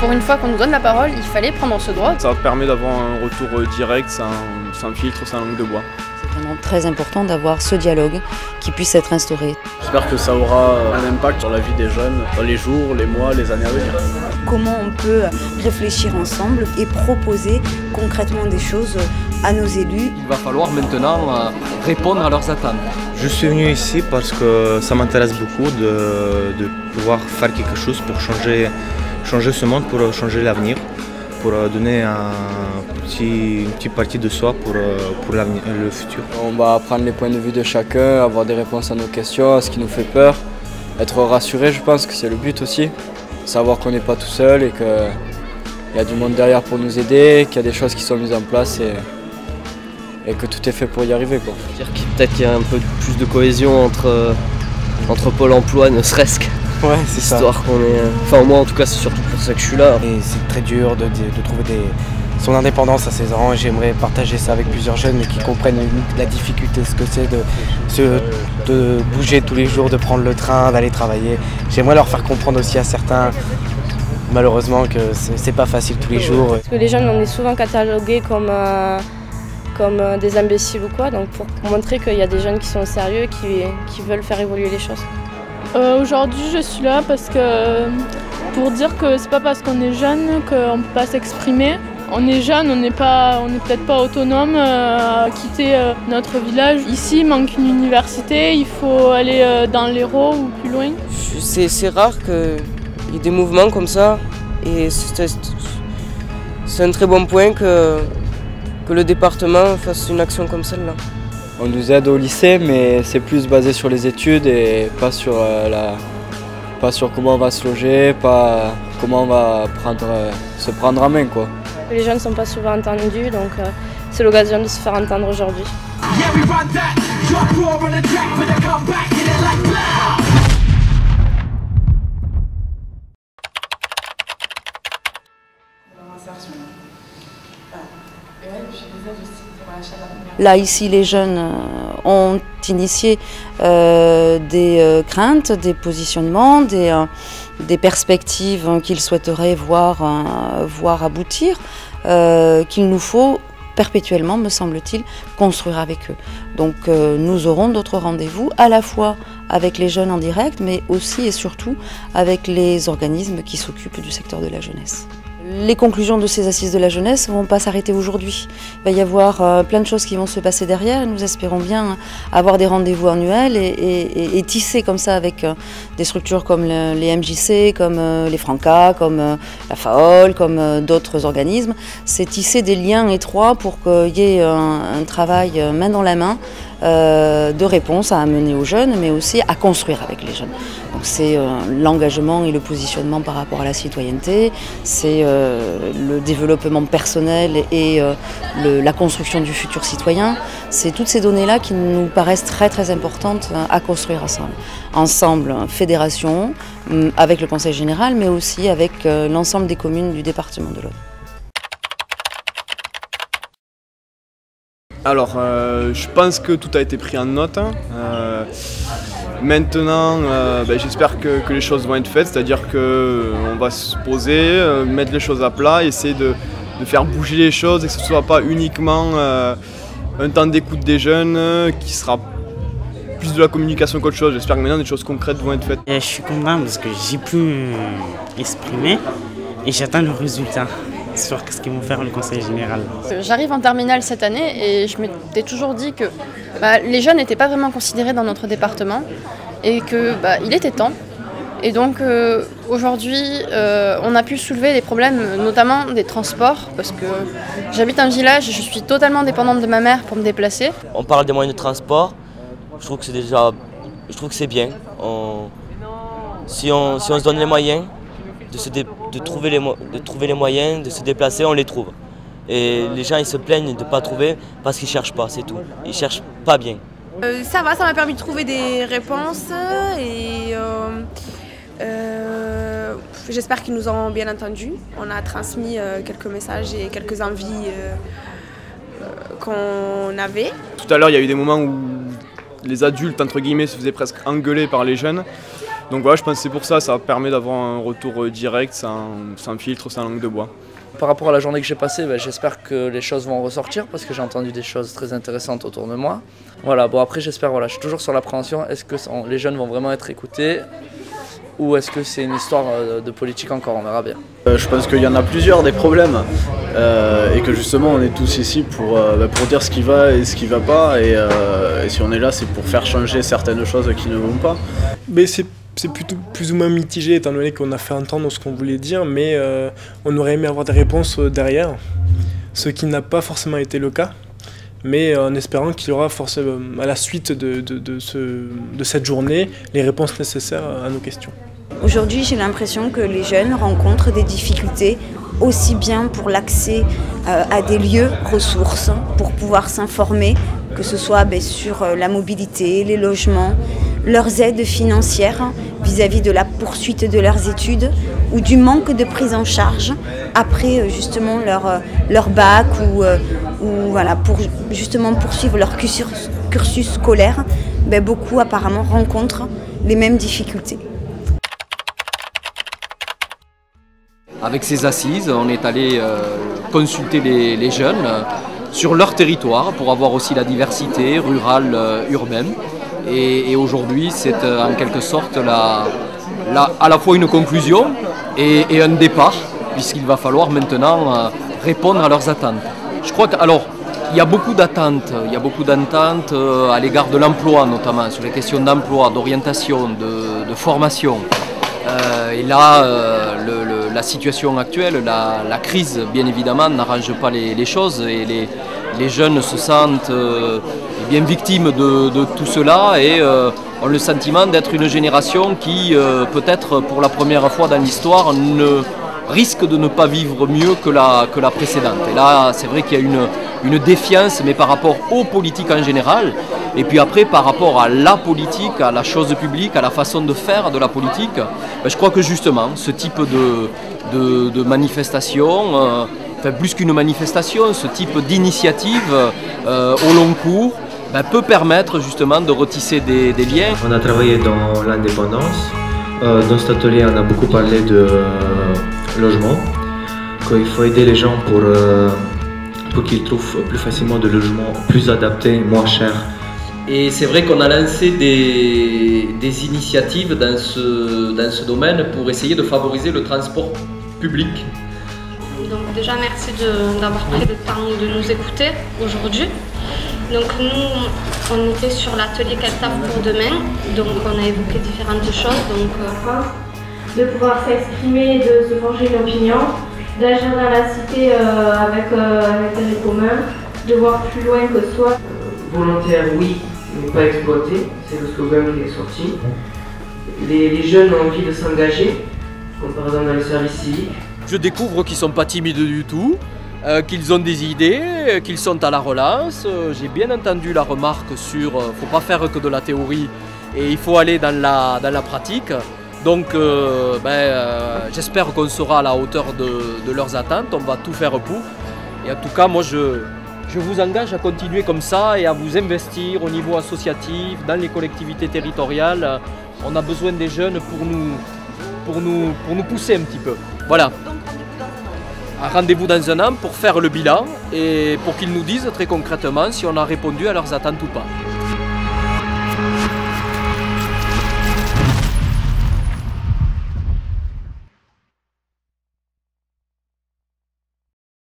pour une fois qu'on nous donne la parole, il fallait prendre ce droit. Ça permet d'avoir un retour direct, sans filtre, sans langue de bois. C'est vraiment très important d'avoir ce dialogue qui puisse être instauré. J'espère que ça aura un impact sur la vie des jeunes dans les jours, les mois, les années à venir. Comment on peut réfléchir ensemble et proposer concrètement des choses à nos élus. Il va falloir maintenant répondre à leurs attentes. Je suis venu ici parce que ça m'intéresse beaucoup de pouvoir faire quelque chose pour changer ce monde, pour changer l'avenir, pour donner une petite partie de soi pour le futur. On va apprendre les points de vue de chacun, avoir des réponses à nos questions, à ce qui nous fait peur, être rassuré, je pense que c'est le but aussi. Savoir qu'on n'est pas tout seul et qu'il y a du monde derrière pour nous aider, qu'il y a des choses qui sont mises en place et que tout est fait pour y arriver, quoi. Peut-être qu'il y a un peu plus de cohésion entre Pôle emploi, ne serait-ce que. Ouais, c'est ça. Histoire qu'on est. Enfin, moi en tout cas, c'est surtout pour ça que je suis là. Et c'est très dur de trouver son indépendance à 16 ans. Et j'aimerais partager ça avec plusieurs jeunes qui comprennent la difficulté, ce que c'est de bouger tous les jours, de prendre le train, d'aller travailler. J'aimerais leur faire comprendre aussi à certains, malheureusement, que c'est pas facile tous les jours. Parce que les jeunes, on est souvent catalogués comme des imbéciles ou quoi, donc pour montrer qu'il y a des jeunes qui sont sérieux, qui veulent faire évoluer les choses. Aujourd'hui je suis là parce que pour dire que c'est pas parce qu'on est jeune qu'on peut pas s'exprimer. On est jeune, on n'est peut-être pas autonome à quitter notre village. Ici il manque une université, il faut aller dans l'Hérault ou plus loin. C'est rare qu'il y ait des mouvements comme ça et c'est un très bon point que le département fasse une action comme celle-là. On nous aide au lycée, mais c'est plus basé sur les études et pas sur comment on va se loger, pas comment on va se prendre en main, quoi. Les jeunes ne sont pas souvent entendus, donc c'est l'occasion de se faire entendre aujourd'hui. Là, ici, les jeunes ont initié des craintes, des positionnements, des perspectives qu'ils souhaiteraient voir aboutir, qu'il nous faut perpétuellement, me semble-t-il, construire avec eux. Donc nous aurons d'autres rendez-vous, à la fois avec les jeunes en direct, mais aussi et surtout avec les organismes qui s'occupent du secteur de la jeunesse. Les conclusions de ces assises de la jeunesse ne vont pas s'arrêter aujourd'hui. Il va y avoir plein de choses qui vont se passer derrière et nous espérons bien avoir des rendez-vous annuels et tisser comme ça avec des structures comme les MJC, comme les Francas, comme la FAOL, comme d'autres organismes. C'est tisser des liens étroits pour qu'il y ait un travail main dans la main de réponse à amener aux jeunes, mais aussi à construire avec les jeunes. Donc c'est l'engagement et le positionnement par rapport à la citoyenneté, c'est le développement personnel et la construction du futur citoyen. C'est toutes ces données-là qui nous paraissent très très importantes à construire ensemble. Ensemble, fédération, avec le Conseil général, mais aussi avec l'ensemble des communes du département de l'Aude. Alors, je pense que tout a été pris en note. Maintenant, j'espère que les choses vont être faites, c'est-à-dire qu'on va se poser, mettre les choses à plat, essayer de faire bouger les choses et que ce ne soit pas uniquement un temps d'écoute des jeunes qui sera plus de la communication qu'autre chose. J'espère que maintenant des choses concrètes vont être faites. Je suis content parce que j'ai pu exprimer et j'attends le résultat sur ce qu'ils vont faire le conseil général. J'arrive en terminale cette année et je m'étais toujours dit que les jeunes n'étaient pas vraiment considérés dans notre département et qu'il était temps. Et donc aujourd'hui, on a pu soulever des problèmes, notamment des transports, parce que j'habite un village et je suis totalement dépendante de ma mère pour me déplacer. On parle des moyens de transport, je trouve que c'est bien. Si on se donne les moyens, de trouver les moyens, de se déplacer, on les trouve. Et les gens ils se plaignent de ne pas trouver parce qu'ils ne cherchent pas, c'est tout. Ils ne cherchent pas bien. Ça m'a permis de trouver des réponses et j'espère qu'ils nous ont bien entendus. On a transmis quelques messages et quelques envies qu'on avait. Tout à l'heure, il y a eu des moments où les adultes, entre guillemets, se faisaient presque engueuler par les jeunes. Donc voilà, je pense que c'est pour ça, ça permet d'avoir un retour direct, sans filtre, sans langue de bois. Par rapport à la journée que j'ai passée, j'espère que les choses vont ressortir parce que j'ai entendu des choses très intéressantes autour de moi. Voilà, bon après j'espère, voilà, je suis toujours sur l'appréhension, est-ce que les jeunes vont vraiment être écoutés ou est-ce que c'est une histoire de politique encore, on verra bien. Je pense qu'il y en a plusieurs des problèmes et que justement on est tous ici pour dire ce qui va et ce qui ne va pas et si on est là c'est pour faire changer certaines choses qui ne vont pas. Mais c'est plutôt plus ou moins mitigé étant donné qu'on a fait entendre ce qu'on voulait dire, mais on aurait aimé avoir des réponses derrière, ce qui n'a pas forcément été le cas, mais en espérant qu'il y aura forcément à la suite de cette journée les réponses nécessaires à nos questions. Aujourd'hui, j'ai l'impression que les jeunes rencontrent des difficultés aussi bien pour l'accès à des lieux ressources, pour pouvoir s'informer, que ce soit sur la mobilité, les logements, leurs aides financières vis-à-vis de la poursuite de leurs études ou du manque de prise en charge après justement leur bac ou voilà, pour justement poursuivre leur cursus scolaire. Beaucoup apparemment rencontrent les mêmes difficultés. Avec ces assises, on est allé consulter les jeunes sur leur territoire pour avoir aussi la diversité rurale, urbaine. Et aujourd'hui, c'est en quelque sorte à la fois une conclusion et un départ, puisqu'il va falloir maintenant répondre à leurs attentes. Je crois qu'il y a beaucoup d'attentes, à l'égard de l'emploi notamment, sur les questions d'emploi, d'orientation, de formation. Et là, la situation actuelle, la crise bien évidemment n'arrange pas les choses et les jeunes se sentent bien victimes de tout cela et ont le sentiment d'être une génération qui peut-être pour la première fois dans l'histoire risque de ne pas vivre mieux que la précédente. Et là c'est vrai qu'il y a une défiance, mais par rapport aux politiques en général, et puis après par rapport à la politique, à la chose publique, à la façon de faire de la politique, je crois que justement ce type de manifestation, plus qu'une manifestation, ce type d'initiative au long cours peut permettre justement de retisser des liens. On a travaillé dans l'indépendance. Dans cet atelier, on a beaucoup parlé de logement, qu'il faut aider les gens pour qu'ils trouvent plus facilement des logements plus adaptés, moins chers. Et c'est vrai qu'on a lancé des initiatives dans ce domaine pour essayer de favoriser le transport public. Donc déjà merci d'avoir pris le temps de nous écouter aujourd'hui. Donc nous on était sur l'atelier Quelle table pour demain, donc on a évoqué différentes choses, donc de pouvoir s'exprimer, de se forger une opinion, d'agir dans la cité avec un intérêt commun, de voir plus loin que soi. Volontaire oui, mais pas exploité, c'est le slogan qui est sorti. Les jeunes ont envie de s'engager, comme par exemple dans le service civique. Je découvre qu'ils ne sont pas timides du tout, qu'ils ont des idées, qu'ils sont à la relance. J'ai bien entendu la remarque sur il ne faut pas faire que de la théorie et il faut aller dans la pratique. Donc j'espère qu'on sera à la hauteur de leurs attentes, on va tout faire pour. Et en tout cas, moi je vous engage à continuer comme ça et à vous investir au niveau associatif, dans les collectivités territoriales. On a besoin des jeunes pour nous pousser un petit peu. Voilà. Rendez-vous dans un an pour faire le bilan et pour qu'ils nous disent très concrètement si on a répondu à leurs attentes ou pas.